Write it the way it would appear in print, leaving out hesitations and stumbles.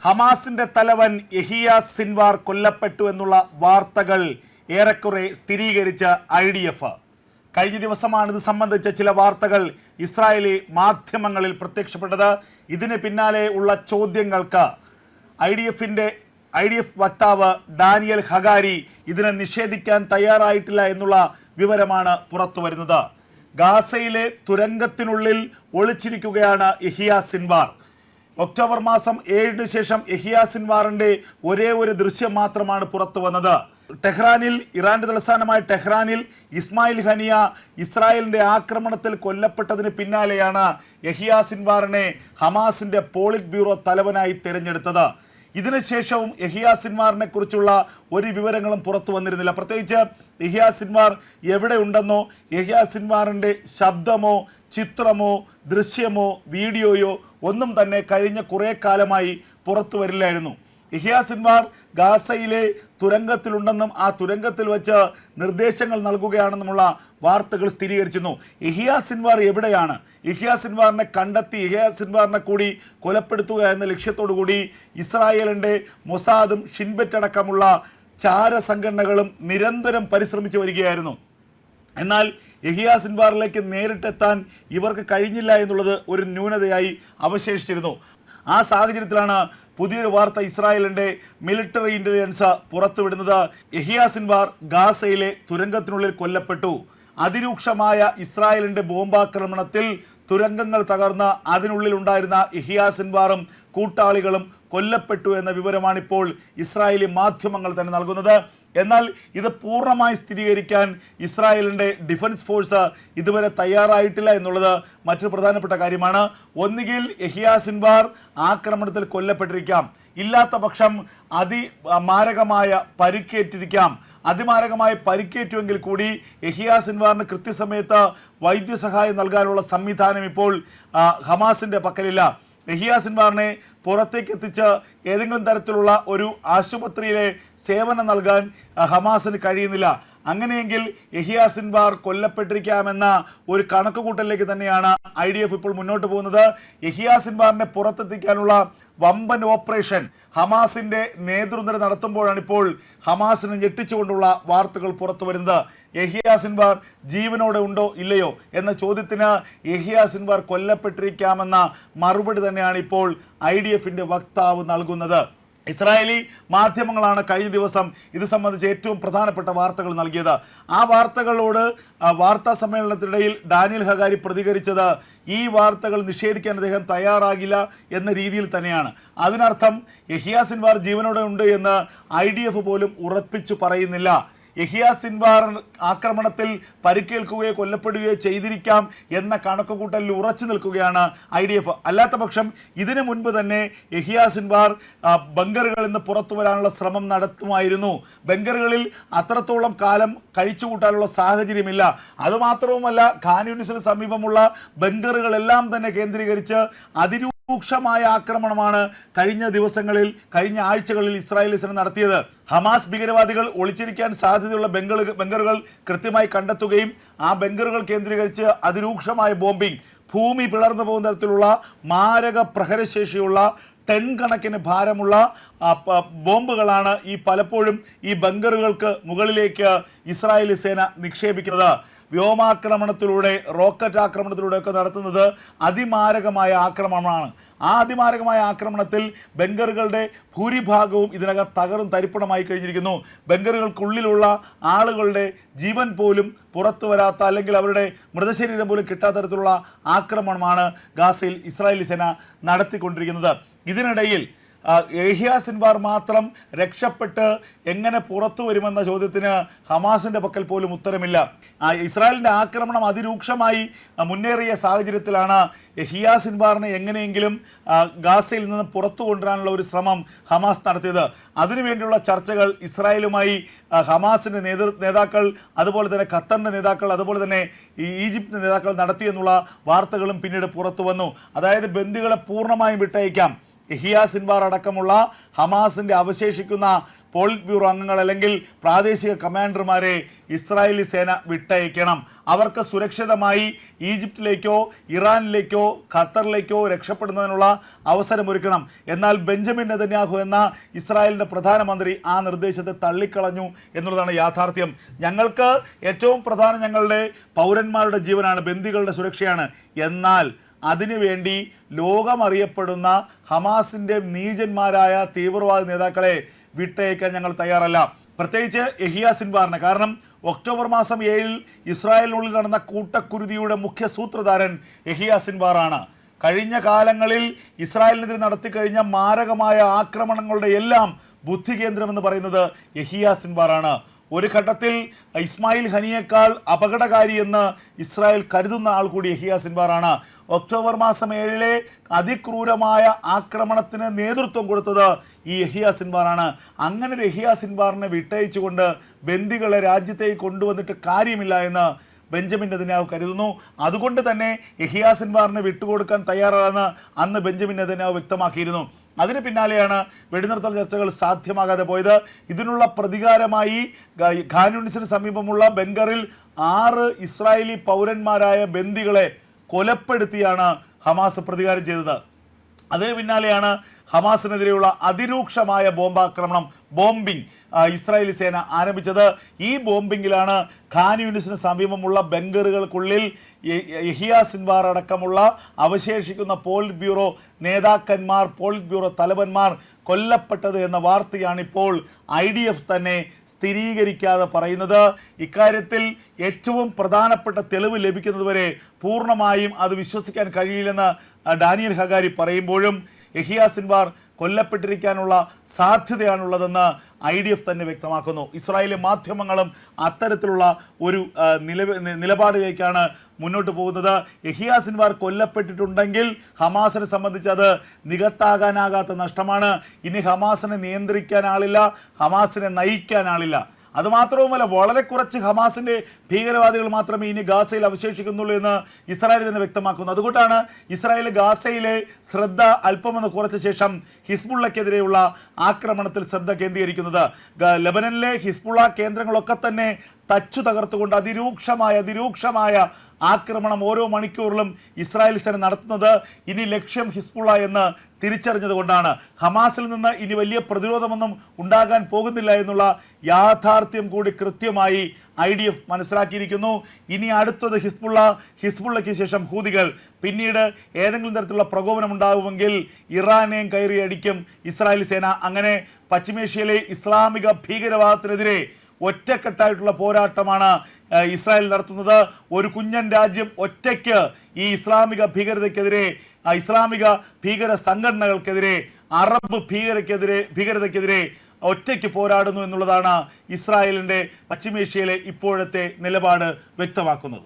ഹമാസിന്റെ തലവൻ യഹിയ സിൻവാർ കൊല്ലപ്പെട്ടു എന്നുള്ള വാർത്തകൾ ഏറെക്കുറെ സ്ഥിരീകരിച്ച IDF. കഴിഞ്ഞ ദിവസമാണ് ഇത് സംബന്ധിച്ച ചില വാർത്തകൾ ഇസ്രായേലി മാധ്യമങ്ങളിൽ പ്രത്യക്ഷപ്പെട്ടത്. ഇതിന് പിന്നാലെ ഉള്ള ചോദ്യങ്ങൾക്ക് IDF വക്താവ് ഡാനിയൽ ഹഗാരി ഇതിനെ നിഷേധിക്കാൻ തയ്യാറായിട്ടില്ല എന്നുള്ള വിവരമാണ് പുറത്തു വരുന്നത്. ഗാസയിലെ തുരങ്കത്തിനുള്ളിൽ ഒളിച്ചിരിക്കുകയാണ് യഹിയ സിൻവാർ. ഒക്ടോബർ മാസം 7-ന് ശേഷം യഹിയ സിൻവാറിന്റെ ഒരേ ഒരു ദൃശ്യം മാത്രമാണ് പുറത്തു വന്നത്. ടെഹ്റാനിൽ, ഇറാന്റെ തലസ്ഥാനമായ ടെഹ്റാനിൽ ഇസ്മായിൽ ഹനിയ ഇസ്രായേലിന്റെ ആക്രമണത്തിൽ കൊല്ലപ്പെട്ടതിന് പിന്നാലെയാണ് യഹിയ സിൻവാറിനെ ഹമാസിന്റെ പോളിറ്റ് ബ്യൂറോ തലവനായി തിരഞ്ഞെടുത്തത്. ഇതിനുശേഷവും യഹിയ സിൻവാറിനെ കുറിച്ചുള്ള ഒരു വിവരങ്ങളും പുറത്തു വന്നിരുന്നില്ല. പ്രത്യേകിച്ച് യഹിയ സിൻവാർ എവിടെ ഉണ്ടെന്നോ യഹിയ സിൻവാറിൻ്റെ ശബ്ദമോ ചിത്രമോ ദൃശ്യമോ വീഡിയോയോ ഒന്നും തന്നെ കഴിഞ്ഞ കുറേ കാലമായി പുറത്തു വരില്ലായിരുന്നു. യഹിയ സിൻവാർ ഗാസയിലെ തുരങ്കത്തിലുണ്ടെന്നും ആ തുരങ്കത്തിൽ വെച്ച് നിർദ്ദേശങ്ങൾ നൽകുകയാണെന്നുമുള്ള വാർത്തകൾ സ്ഥിരീകരിച്ചിരുന്നു. യഹിയ സിൻവാർ എവിടെയാണ്? യഹിയ സിൻവാറിനെ കണ്ടെത്തി യഹിയ സിൻവാറിനെ കൂടി കൊലപ്പെടുത്തുക എന്ന ലക്ഷ്യത്തോടു കൂടി ഇസ്രായേലിൻ്റെ മൊസാദും ഷിൻബെറ്റ് അടക്കമുള്ള ചാര സംഘടനകളും നിരന്തരം പരിശ്രമിച്ചു വരികയായിരുന്നു. എന്നാൽ യഹിയ സിൻവാറിലേക്ക് നേരിട്ടെത്താൻ ഇവർക്ക് കഴിഞ്ഞില്ല എന്നുള്ളത് ഒരു ന്യൂനതയായി അവശേഷിച്ചിരുന്നു. ആ സാഹചര്യത്തിലാണ് പുതിയൊരു വാർത്ത ഇസ്രായേലിൻ്റെ മിലിറ്ററി ഇൻ്റലിജൻസ് പുറത്തുവിടുന്നത്. യഹിയ സിൻവാർ ഗാസയിലെ തുരങ്കത്തിനുള്ളിൽ കൊല്ലപ്പെട്ടു. അതിരൂക്ഷമായ ഇസ്രായേലിൻ്റെ ബോംബാക്രമണത്തിൽ തുരങ്കങ്ങൾ തകർന്ന് അതിനുള്ളിൽ ഉണ്ടായിരുന്ന യഹിയ സിൻവാറും കൂട്ടാളികളും കൊല്ലപ്പെട്ടു എന്ന വിവരമാണിപ്പോൾ ഇസ്രായേലി മാധ്യമങ്ങൾ തന്നെ നൽകുന്നത്. എന്നാൽ ഇത് പൂർണ്ണമായി സ്ഥിരീകരിക്കാൻ ഇസ്രായേലിൻ്റെ ഡിഫൻസ് ഫോഴ്സ് ഇതുവരെ തയ്യാറായിട്ടില്ല എന്നുള്ളത് മറ്റൊരു പ്രധാനപ്പെട്ട കാര്യമാണ്. ഒന്നുകിൽ യഹിയ സിൻവാർ ആക്രമണത്തിൽ കൊല്ലപ്പെട്ടിരിക്കാം, ഇല്ലാത്ത പക്ഷം അതിമാരകമായ പരിക്കേറ്റിരിക്കാം. അതിമാരകമായി പരിക്കേറ്റുവെങ്കിൽ കൂടി യഹിയ സിൻവാറിന് കൃത്യസമയത്ത് വൈദ്യസഹായം നൽകാനുള്ള സംവിധാനം ഇപ്പോൾ ഹമാസിൻ്റെ പക്കലില്ല. യഹിയ സിൻവാറിനെ പുറത്തേക്ക് എത്തിച്ച് ഏതെങ്കിലും തരത്തിലുള്ള ഒരു ആശുപത്രിയിലെ സേവനം നൽകാൻ ഹമാസിന് കഴിയുന്നില്ല. അങ്ങനെയെങ്കിൽ യഹിയ സിൻവാർ കൊല്ലപ്പെട്ടിരിക്കാമെന്ന ഒരു കണക്കുകൂട്ടലിലേക്ക് തന്നെയാണ് IDF ഇപ്പോൾ മുന്നോട്ട് പോകുന്നത്. യഹിയ സിൻവാറിനെ പുറത്തെത്തിക്കാനുള്ള വമ്പൻ ഓപ്പറേഷൻ ഹമാസിന്റെ നേതൃനിര നടത്തുമ്പോഴാണ് ഇപ്പോൾ ഹമാസിനെ ഞെട്ടിച്ചുകൊണ്ടുള്ള വാർത്തകൾ പുറത്തു വരുന്നത്. യഹിയ സിൻവാർ ജീവനോടെ ഉണ്ടോ ഇല്ലയോ എന്ന ചോദ്യത്തിന് യഹിയ സിൻവാർ കൊല്ലപ്പെട്ടിരിക്കാമെന്ന മറുപടി തന്നെയാണ് ഇപ്പോൾ IDFന്റെ വക്താവ് നൽകുന്നത്. ഇസ്രായേലി മാധ്യമങ്ങളാണ് കഴിഞ്ഞ ദിവസം ഇത് സംബന്ധിച്ച് ഏറ്റവും പ്രധാനപ്പെട്ട വാർത്തകൾ നൽകിയത്. ആ വാർത്തകളോട് വാർത്താ സമ്മേളനത്തിനിടയിൽ ഡാനിയൽ ഹഗാരി പ്രതികരിച്ചത് ഈ വാർത്തകൾ നിഷേധിക്കാൻ അദ്ദേഹം തയ്യാറാകില്ല എന്ന രീതിയിൽ തന്നെയാണ്. അതിനർത്ഥം യഹിയ സിൻവാർ ജീവനോടെ ഉണ്ട് എന്ന് IDF പോലും ഉറപ്പിച്ചു പറയുന്നില്ല. യഹിയ സിൻവാർ ആക്രമണത്തിൽ പരിക്കേൽക്കുകയോ കൊല്ലപ്പെടുകയോ ചെയ്തിരിക്കാം എന്ന കണക്കുകൂട്ടലിൽ ഉറച്ചു നിൽക്കുകയാണ് IDF. അല്ലാത്ത പക്ഷം ഇതിനു മുൻപ് തന്നെ യഹിയ സിൻവാർ ബങ്കറുകളിൽ നിന്ന് പുറത്തു വരാനുള്ള ശ്രമം നടത്തുമായിരുന്നു. ബങ്കറുകളിൽ അത്രത്തോളം കാലം കഴിച്ചുകൂട്ടാനുള്ള സാഹചര്യമില്ല. അതുമാത്രവുമല്ല, ഖാൻ യൂണിസിന് സമീപമുള്ള ബങ്കറുകളെല്ലാം തന്നെ കേന്ദ്രീകരിച്ച് രൂക്ഷമായ ആക്രമണമാണ് കഴിഞ്ഞ ആഴ്ചകളിൽ ഇസ്രായേലി സേന നടത്തിയത്. ഹമാസ് ഭീകരവാദികൾ ഒളിച്ചിരിക്കാൻ സാധ്യതയുള്ള ബങ്കറുകൾ കൃത്യമായി കണ്ടെത്തുകയും ആ ബങ്കറുകൾ കേന്ദ്രീകരിച്ച് അതിരൂക്ഷമായ ബോംബിംഗ്, ഭൂമി പിളർന്നു പോകുന്ന തരത്തിലുള്ള മാരക പ്രഹരശേഷിയുള്ള ടൺ കണക്കിന് ഭാരമുള്ള ബോംബുകളാണ് പലപ്പോഴും ഈ ബങ്കറുകൾക്ക് മുകളിലേക്ക് ഇസ്രായേലി സേന നിക്ഷേപിക്കുന്നത്. വ്യോമാക്രമണത്തിലൂടെ, റോക്കറ്റ് ആക്രമണത്തിലൂടെ ഒക്കെ നടത്തുന്നത് അതിമാരകമായ ആക്രമണമാണ്. ആ അതിമാരകമായ ആക്രമണത്തിൽ ബങ്കറുകളുടെ ഭൂരിഭാഗവും ഇതിനകം തകർന്ന് തരിപ്പണമായി കഴിഞ്ഞിരിക്കുന്നു. ബങ്കറുകൾക്കുള്ളിലുള്ള ആളുകളുടെ ജീവൻ പോലും പുറത്തു വരാത്ത, അല്ലെങ്കിൽ അവരുടെ മൃതശരീരം പോലും കിട്ടാത്ത തരത്തിലുള്ള ആക്രമണമാണ് ഗാസയിൽ ഇസ്രായേലി സേന നടത്തിക്കൊണ്ടിരിക്കുന്നത്. ഇതിനിടയിൽ യഹിയ സിൻവാർ മാത്രം രക്ഷപ്പെട്ട് എങ്ങനെ പുറത്തു വരുമെന്ന ചോദ്യത്തിന് ഹമാസിൻ്റെ പക്കൽ പോലും ഉത്തരമില്ല. ഇസ്രായേലിൻ്റെ ആക്രമണം അതിരൂക്ഷമായി മുന്നേറിയ സാഹചര്യത്തിലാണ് യഹിയ സിൻവാറിനെ എങ്ങനെയെങ്കിലും ഗാസയിൽ നിന്ന് പുറത്തു കൊണ്ടുവരാനുള്ള ഒരു ശ്രമം ഹമാസ് നടത്തിയത്. അതിനുവേണ്ടിയുള്ള ചർച്ചകൾ ഇസ്രായേലുമായി ഹമാസിൻ്റെ നേതാക്കൾ, അതുപോലെ തന്നെ ഖത്തറിൻ്റെ നേതാക്കൾ, അതുപോലെ തന്നെ ഈജിപ്തിൻ്റെ നേതാക്കൾ നടത്തിയെന്നുള്ള വാർത്തകളും പിന്നീട് പുറത്തു വന്നു. അതായത് ബന്ദികളെ പൂർണ്ണമായും വിട്ടയക്കാം. യഹിയ സിൻവാർ അടക്കമുള്ള ഹമാസിൻ്റെ അവശേഷിക്കുന്ന പോളിറ്റ് ബ്യൂറോ അംഗങ്ങൾ അല്ലെങ്കിൽ പ്രാദേശിക കമാൻഡർമാരെ ഇസ്രായേലി സേന വിട്ടയക്കണം. അവർക്ക് സുരക്ഷിതമായി ഈജിപ്തിലേക്കോ ഇറാനിലേക്കോ ഖത്തറിലേക്കോ രക്ഷപ്പെടുന്നതിനുള്ള അവസരമൊരുക്കണം. എന്നാൽ ബെഞ്ചമിൻ നെതന്യാഹു എന്ന ഇസ്രായേലിൻ്റെ പ്രധാനമന്ത്രി ആ നിർദ്ദേശത്തെ തള്ളിക്കളഞ്ഞു എന്നുള്ളതാണ് യാഥാർത്ഥ്യം. ഞങ്ങൾക്ക് ഏറ്റവും പ്രധാനം ഞങ്ങളുടെ പൗരന്മാരുടെ ജീവനാണ്, ബന്ദികളുടെ സുരക്ഷയാണ്. എന്നാൽ അതിനുവേണ്ടി ലോകമറിയപ്പെടുന്ന ഹമാസിൻ്റെ നീചന്മാരായ തീവ്രവാദ നേതാക്കളെ വിട്ടയക്കാൻ ഞങ്ങൾ തയ്യാറല്ല. പ്രത്യേകിച്ച് യഹിയ സിൻവാറിനെ. കാരണം ഒക്ടോബർ മാസം 7 ഇസ്രായേലിനുള്ളിൽ നടന്ന കൂട്ടക്കുരുതിയുടെ മുഖ്യ സൂത്രധാരൻ യഹിയ സിൻവാറാണ്. കഴിഞ്ഞ കാലങ്ങളിൽ ഇസ്രായേലിനെതിരെ നടത്തിക്കഴിഞ്ഞ മാരകമായ ആക്രമണങ്ങളുടെ എല്ലാം ബുദ്ധികേന്ദ്രമെന്ന് പറയുന്നത് യഹിയ സിൻവാറാണ്. ഒരു ഘട്ടത്തിൽ ഇസ്മായിൽ ഹനിയേക്കാൾ അപകടകാരിയെന്ന് ഇസ്രായേൽ കരുതുന്ന ആൾ കൂടി യഹിയ സിൻവാറാണ്. ഒക്ടോബർ മാസം 7 അതിക്രൂരമായ ആക്രമണത്തിന് നേതൃത്വം കൊടുത്തത് ഈ യഹിയ സിൻവാറാണ്. അങ്ങനെ ഒരു യഹിയ സിൻവാറിനെ വിട്ടയച്ചുകൊണ്ട് ബന്ദികളെ രാജ്യത്തേക്ക് കൊണ്ടുവന്നിട്ട് കാര്യമില്ല എന്ന് ബെഞ്ചമിൻ നെതന്യാഹു കരുതുന്നു. അതുകൊണ്ട് തന്നെ യഹിയ സിൻവാറിനെ വിട്ടുകൊടുക്കാൻ തയ്യാറാണെന്ന് അന്ന് ബെഞ്ചമിൻ നെതന്യാഹു വ്യക്തമാക്കിയിരുന്നു. അതിന് പിന്നാലെയാണ് വെടിനിർത്തൽ ചർച്ചകൾ സാധ്യമാകാതെ പോയത്. ഇതിനുള്ള പ്രതികാരമായി ഖാൻ യൂണിസിന് സമീപമുള്ള ബെൻഗറിൽ 6 ഇസ്രായേലി പൗരന്മാരായ ബന്ദികളെ കൊലപ്പെടുത്തിയാണ് ഹമാസ് പ്രതികാരം ചെയ്തത്. അതിന് പിന്നാലെയാണ് ഹമാസിനെതിരെയുള്ള അതിരൂക്ഷമായ ബോംബിംഗ് ഇസ്രായേലി സേന ആരംഭിച്ചത്. ഈ ബോംബിങ്ങിലാണ് ഖാൻ യൂണിസിന് സമീപമുള്ള ബങ്കറുകൾക്കുള്ളിൽ യഹിയ സിൻവാർ അടക്കമുള്ള അവശേഷിക്കുന്ന പോളിറ്റ് ബ്യൂറോ നേതാക്കന്മാർ, പോളിറ്റ് ബ്യൂറോ തലവന്മാർ കൊല്ലപ്പെട്ടത് എന്ന വാർത്തയാണിപ്പോൾ IDF തന്നെ സ്ഥിരീകരിക്കാതെ പറയുന്നത്. ഇക്കാര്യത്തിൽ ഏറ്റവും പ്രധാനപ്പെട്ട തെളിവ് ലഭിക്കുന്നതുവരെ പൂർണ്ണമായും അത് വിശ്വസിക്കാൻ കഴിയില്ലെന്ന് ഡാനിയൽ ഹഗാരി പറയുമ്പോഴും യഹിയ സിൻവാർ കൊല്ലപ്പെട്ടിരിക്കാനുള്ള സാധ്യതയാണുള്ളതെന്ന് IDF തന്നെ വ്യക്തമാക്കുന്നു. ഇസ്രായേലി മാധ്യമങ്ങളും അത്തരത്തിലുള്ള ഒരു നിലപാടിലേക്കാണ് മുന്നോട്ട് പോകുന്നത്. യഹിയ സിൻവാർ കൊല്ലപ്പെട്ടിട്ടുണ്ടെങ്കിൽ ഹമാസിനെ സംബന്ധിച്ച് അത് നികത്താകാനാകാത്ത നഷ്ടമാണ്. ഇനി ഹമാസിനെ നിയന്ത്രിക്കാൻ ആളില്ല, ഹമാസിനെ നയിക്കാൻ ആളില്ല. അതുമാത്രവുമല്ല, വളരെ കുറച്ച് ഹമാസിൻ്റെ ഭീകരവാദികൾ മാത്രമേ ഇനി ഗാസയിൽ അവശേഷിക്കുന്നുള്ളൂ എന്ന് ഇസ്രായേൽ തന്നെ വ്യക്തമാക്കുന്നു. അതുകൊണ്ടാണ് ഇസ്രായേൽ ഗാസയിലെ ശ്രദ്ധ അല്പമൊന്ന് കുറച്ച ശേഷം ഹിസ്ബുള്ളക്കെതിരെയുള്ള ആക്രമണത്തിൽ ശ്രദ്ധ കേന്ദ്രീകരിക്കുന്നത്. ലെബനനിലെ ഹിസ്ബുള്ള കേന്ദ്രങ്ങളൊക്കെ തന്നെ തച്ചു തകർത്തുകൊണ്ട് അതിരൂക്ഷമായ ആക്രമണം ഓരോ മണിക്കൂറിലും ഇസ്രായേൽ സേന നടത്തുന്നത് ഇനി ലക്ഷ്യം ഹിസ്ബുള്ള എന്ന് തിരിച്ചറിഞ്ഞതുകൊണ്ടാണ്. ഹമാസിൽ നിന്ന് ഇനി വലിയ പ്രതിരോധമൊന്നും ഉണ്ടാകാൻ പോകുന്നില്ല എന്നുള്ള യാഥാർത്ഥ്യം കൂടി കൃത്യമായി IDF മനസ്സിലാക്കിയിരിക്കുന്നു. ഇനി അടുത്തത് ഹിസ്ബുള്ളയ്ക്ക് ശേഷം ഹൂതികൾ, പിന്നീട് ഏതെങ്കിലും തരത്തിലുള്ള പ്രകോപനം ഉണ്ടാകുമെങ്കിൽ ഇറാനെയും കയറി അടിക്കും ഇസ്രായേൽ സേന. അങ്ങനെ പശ്ചിമേഷ്യയിലെ ഇസ്ലാമിക ഭീകരവാദത്തിനെതിരെ ഒറ്റക്കെട്ടായിട്ടുള്ള പോരാട്ടമാണ് ഇസ്രായേൽ നടത്തുന്നത്. ഒരു കുഞ്ഞൻ രാജ്യം ഒറ്റയ്ക്ക് ഈ ഇസ്ലാമിക ഭീകരതയ്ക്കെതിരെ, ഇസ്ലാമിക ഭീകര സംഘടനകൾക്കെതിരെ, അറബ് ഭീകരതയ്ക്കെതിരെ ഒറ്റയ്ക്ക് പോരാടുന്നു എന്നുള്ളതാണ് ഇസ്രായേലിൻ്റെ പശ്ചിമേഷ്യയിലെ ഇപ്പോഴത്തെ നിലപാട് വ്യക്തമാക്കുന്നത്.